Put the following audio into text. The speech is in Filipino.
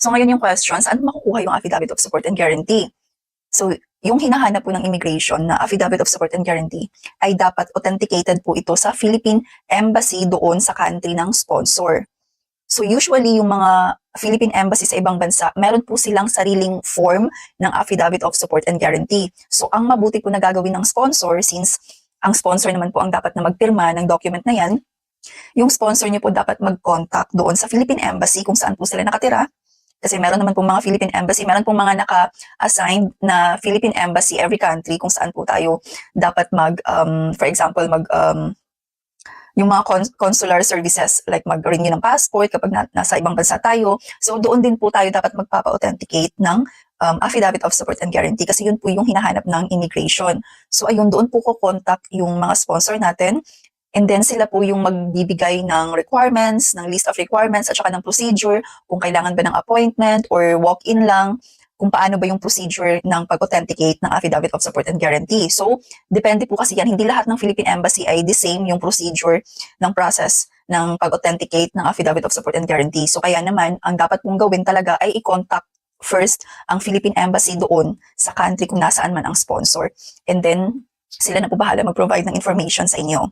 So ngayon yung question, saan makukuha yung affidavit of support and guarantee? So yung hinahanap po ng immigration na affidavit of support and guarantee ay dapat authenticated po ito sa Philippine Embassy doon sa country ng sponsor. So usually yung mga Philippine Embassy sa ibang bansa, meron po silang sariling form ng affidavit of support and guarantee. So ang mabuti po na gagawin ng sponsor, since ang sponsor naman po ang dapat na magpirma ng document na yan, yung sponsor niyo po dapat mag-contact doon sa Philippine Embassy kung saan po sila nakatira. Kasi meron naman pong mga Philippine Embassy, meron pong mga naka-assigned na Philippine Embassy every country kung saan po tayo dapat for example, yung mga consular services, like mag-renew ng passport kapag nasa ibang bansa tayo. So doon din po tayo dapat magpapa-authenticate ng affidavit of support and guarantee kasi yun po yung hinahanap ng immigration. So ayun, doon po ko contact yung mga sponsor natin. And then sila po yung magbibigay ng requirements, ng list of requirements at saka ng procedure, kung kailangan ba ng appointment or walk-in lang, kung paano ba yung procedure ng pag-authenticate ng affidavit of support and guarantee. So, depende po kasi yan. Hindi lahat ng Philippine Embassy ay the same yung procedure ng process ng pag-authenticate ng affidavit of support and guarantee. So, kaya naman, ang dapat pong gawin talaga ay i-contact first ang Philippine Embassy doon sa country kung nasaan man ang sponsor. And then, sila na po bahala mag-provide ng information sa inyo.